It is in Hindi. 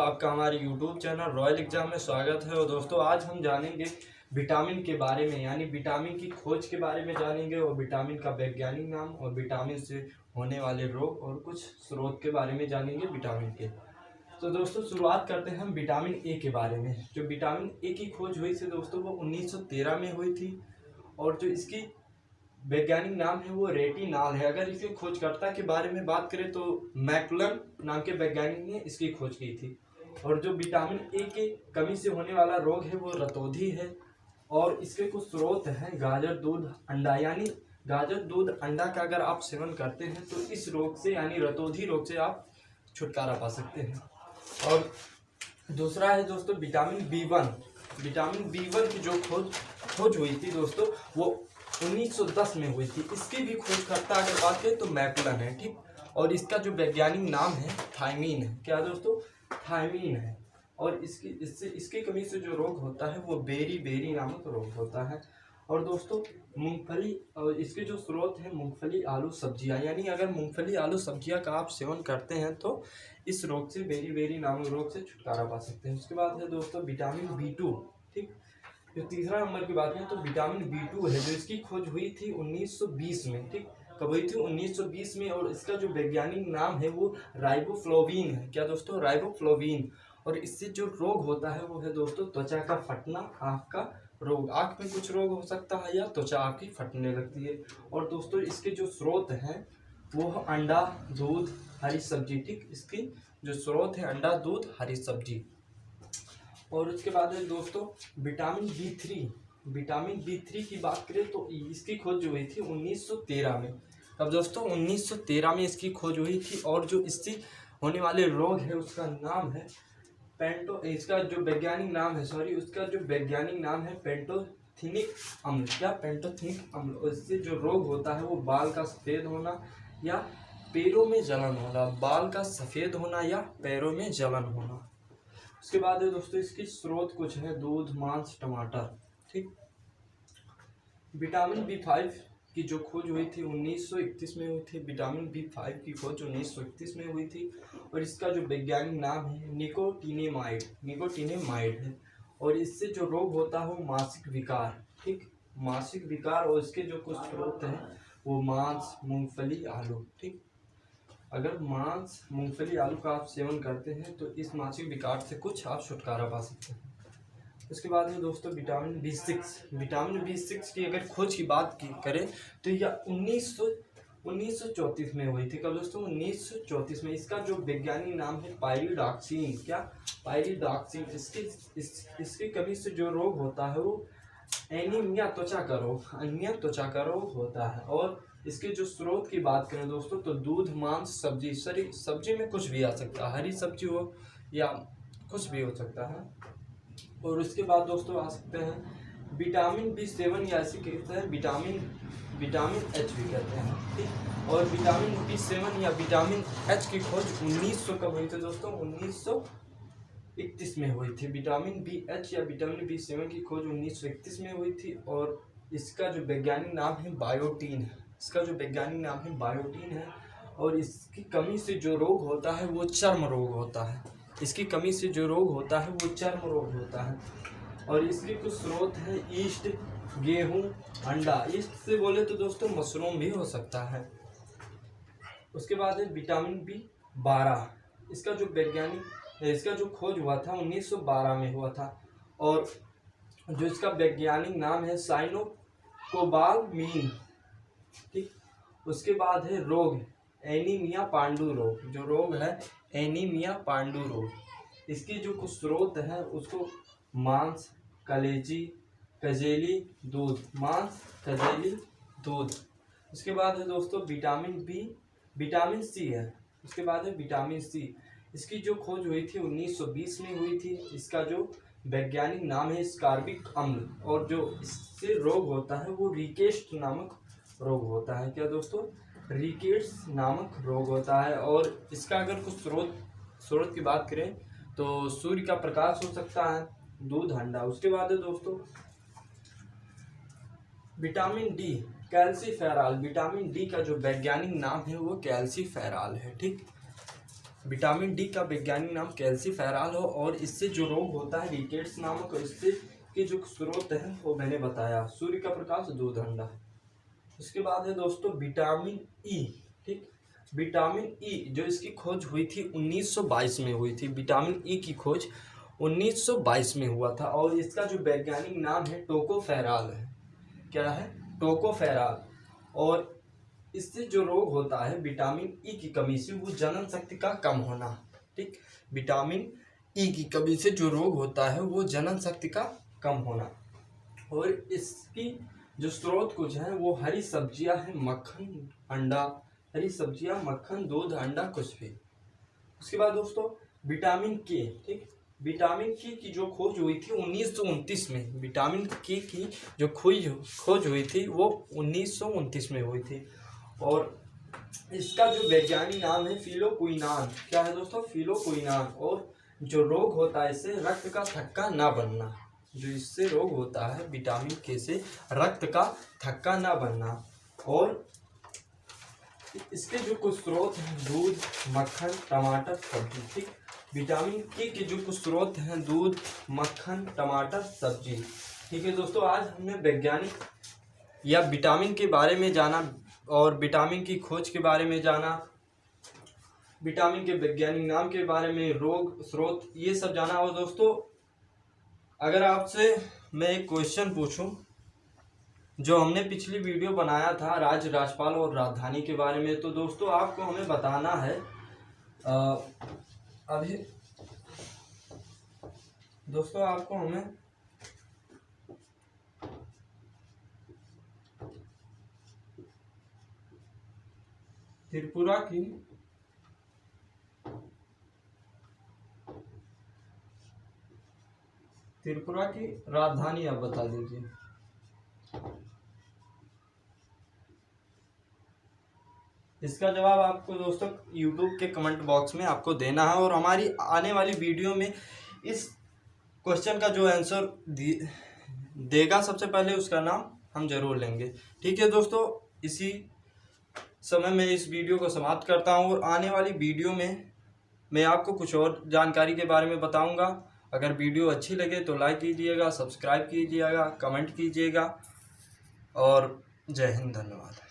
आपका हमारे YouTube चैनल रॉयल एग्जाम में स्वागत है। और दोस्तों आज हम जानेंगे विटामिन के बारे में, यानी विटामिन की खोज के बारे में जानेंगे और विटामिन का वैज्ञानिक नाम और विटामिन से होने वाले रोग और कुछ स्रोत के बारे में जानेंगे विटामिन के। तो दोस्तों शुरुआत करते हैं हम विटामिन ए के बारे में। जो विटामिन ए की खोज हुई थी दोस्तों वो 1913 में हुई थी और जो इसकी वैज्ञानिक नाम है वो रेटिनॉल है। अगर इसके खोजकर्ता के बारे में बात करें तो मैकुलन नाम के वैज्ञानिक ने इसकी खोज की थी। और जो विटामिन ए के कमी से होने वाला रोग है वो रतौंधी है और इसके कुछ स्रोत हैं गाजर, दूध, अंडा। यानी गाजर, दूध, अंडा का अगर आप सेवन करते हैं तो इस रोग से यानी रतौंधी रोग से आप छुटकारा पा सकते हैं। और दूसरा है दोस्तों विटामिन बी1। विटामिन बी1 की जो खोज हुई थी दोस्तों वो 1910 में हुई थी। इसकी भी खोजकर्ता अगर बात करें तो मैकुलन है, ठीक। और इसका जो वैज्ञानिक नाम है थायमीन है। क्या दोस्तों? थायमीन है। और इसकी कमी से जो रोग होता है वो बेरी नामक रोग होता है। और दोस्तों मूंगफली और इसके जो स्रोत है मूंगफली, आलू, सब्जियां। यानी अगर मूंगफली, आलू, सब्जियां का आप सेवन करते हैं तो इस रोग से बेरी नामक रोग से छुटकारा पा सकते हैं। उसके बाद है दोस्तों विटामिन बी2, ठीक। जो तीसरा नंबर की बात है तो विटामिन बी2 है, जो इसकी खोज हुई थी 1920 में, ठीक। कब हुई थी? 1920 में। और इसका जो वैज्ञानिक नाम है वो राइबोफ्लोविन है। क्या दोस्तों? राइबोफ्लोविन। और इससे जो रोग होता है वो है दोस्तों त्वचा का फटना, आँख का रोग। आँख में कुछ रोग हो सकता है या त्वचा आपकी फटने लगती है। और दोस्तों इसके जो स्रोत हैं वो अंडा, दूध, हरी सब्जी, ठीक। इसकी जो स्रोत है अंडा, दूध, हरी सब्जी। और उसके बाद है दोस्तों विटामिन बी3। विटामिन बी3 की बात करें तो इसकी खोज जो हुई थी 1913 में। अब दोस्तों 1913 में इसकी खोज हुई थी। और जो इससे होने वाले रोग है उसका नाम है उसका जो वैज्ञानिक नाम है पेंटोथेनिक अम्ल। क्या? पेंटोथेनिक अम्ल। इससे जो रोग होता है वो बाल का सफ़ेद होना या पैरों में जलन होना। बाल का सफ़ेद होना या पैरों में जलन होना। उसके बाद है दोस्तों इसकी स्रोत कुछ है दूध, मांस, टमाटर, ठीक। विटामिन बी5 की जो खोज हुई थी 1931 में हुई थी। विटामिन बी5 की खोज 1931 में हुई थी। और इसका जो वैज्ञानिक नाम है निकोटिनेमाइड है। और इससे जो रोग होता है वो मासिक विकार, ठीक। मासिक विकार। और इसके जो कुछ स्रोत हैं वो मांस, मूंगफली, आलू, ठीक। अगर मांस, मूंगफली, आलू का आप सेवन करते हैं तो इस मासिक विकार से कुछ आप छुटकारा पा सकते हैं। उसके बाद में दोस्तों विटामिन बी6। विटामिन बी6 की अगर खोज की बात करें तो यह 1934 में हुई थी। कब दोस्तों? 1934 में। इसका जो वैज्ञानिक नाम है पायरिडॉक्सिन। क्या? पायरिडॉक्सिन। इसकी कमी से जो रोग होता है वो एनीमिया, त्वचा का रोग होता है। और इसके जो स्रोत की बात करें दोस्तों तो दूध, मांस, सब्जी में कुछ भी आ सकता है, हरी सब्जी हो या कुछ भी हो सकता है। और उसके बाद दोस्तों आ सकते हैं विटामिन बी7 या ऐसे कहते हैं विटामिन एच भी कहते हैं, ठीक। और विटामिन बी7 या विटामिन एच की खोज 1900 कब हुई थी दोस्तों? 1931 में हुई थी। विटामिन बी एच या विटामिन बी7 की खोज 1931 में हुई थी। और इसका जो वैज्ञानिक नाम है बायोटीन है। और इसकी कमी से जो रोग होता है वो चर्म रोग होता है। और इसके कुछ स्रोत हैं ईस्ट, गेहूं, अंडा। ईस्ट से बोले तो दोस्तों मशरूम भी हो सकता है। उसके बाद है विटामिन बी12। इसका जो खोज हुआ था 1912 में हुआ था। और जो इसका वैज्ञानिक नाम है साइनोकोबालमीन, ठीक। उसके बाद है रोग एनीमिया पांडु रोग। जो रोग है एनीमिया पांडु रोग, इसके जो कुछ स्रोत हैं उसको मांस, कजेली, दूध। उसके बाद है दोस्तों विटामिन सी है। उसके बाद है विटामिन सी। इसकी जो खोज हुई थी 1920 में हुई थी। इसका जो वैज्ञानिक नाम है स्कारबिक अम्ल। और जो इससे रोग होता है वो रिकेट्स नामक रोग होता है। क्या दोस्तों? रिकेट्स नामक रोग होता है। और इसका अगर कुछ स्रोत की बात करें तो सूर्य का प्रकाश हो सकता है, दूध, अंडा। उसके बाद है दोस्तों vitamin D, calciferol. Vitamin D का जो वैज्ञानिक नाम है वो कैल्सीफेरॉल है, ठीक। विटामिन डी का वैज्ञानिक नाम कैल्सीफेरॉल हो और इससे जो रोग होता है रिकेट्स नामक, इससे के जो स्रोत है वो मैंने बताया, सूर्य का प्रकाश, दूध, अंडा। उसके बाद है दोस्तों विटामिन ई। ठीक, विटामिन ई जो इसकी खोज हुई थी 1922 में हुई थी। विटामिन ई की खोज 1922 में हुआ था और इसका जो वैज्ञानिक नाम है टोकोफेरॉल है। क्या है? टोकोफेरॉल। और इससे जो रोग होता है विटामिन ई की कमी से, वो जनन शक्ति का कम होना। ठीक, विटामिन ई की कमी से जो रोग होता है वो जनन शक्ति का कम होना। और इसकी जो स्रोत कुछ है वो हरी सब्जियां हैं, मक्खन, अंडा, हरी सब्जियां, मक्खन, दूध, अंडा, कुछ भी। उसके बाद दोस्तों विटामिन के। ठीक, विटामिन के की जो खोज हुई थी 1929 में। विटामिन के की जो खोज हुई थी वो 1929 में हुई थी और इसका जो वैज्ञानिक नाम है फिलोक्विनान। क्या है दोस्तों? फिलोक्विनान। और जो रोग होता है इससे रक्त का थक्का ना बनना, जो इससे रोग होता है विटामिन के से रक्त का थक्का ना बनना। और इसके जो कुछ स्रोत हैं दूध, मक्खन, टमाटर, सब्जी। ठीक, विटामिन के जो कुछ स्रोत हैं दूध, मक्खन, टमाटर, सब्जी। ठीक है दोस्तों, आज हमने वैज्ञानिक या विटामिन के बारे में जाना और विटामिन की खोज के बारे में जाना, विटामिन के वैज्ञानिक नाम के बारे में, रोग, स्रोत, ये सब जाना। और दोस्तों अगर आपसे मैं एक क्वेश्चन पूछूं, जो हमने पिछली वीडियो बनाया था राज्य, राजपाल और राजधानी के बारे में, तो दोस्तों आपको हमें बताना है अभी दोस्तों आपको हमें त्रिपुरा की राजधानी आप बता दीजिए। इसका जवाब आपको दोस्तों YouTube के कमेंट बॉक्स में आपको देना है और हमारी आने वाली वीडियो में इस क्वेश्चन का जो आंसर देगा सबसे पहले उसका नाम हम जरूर लेंगे। ठीक है दोस्तों, इसी समय मैं इस वीडियो को समाप्त करता हूँ और आने वाली वीडियो में मैं आपको कुछ और जानकारी के बारे में बताऊँगा। अगर वीडियो अच्छी लगे तो लाइक कीजिएगा, सब्सक्राइब कीजिएगा, कमेंट कीजिएगा और जय हिंद, धन्यवाद।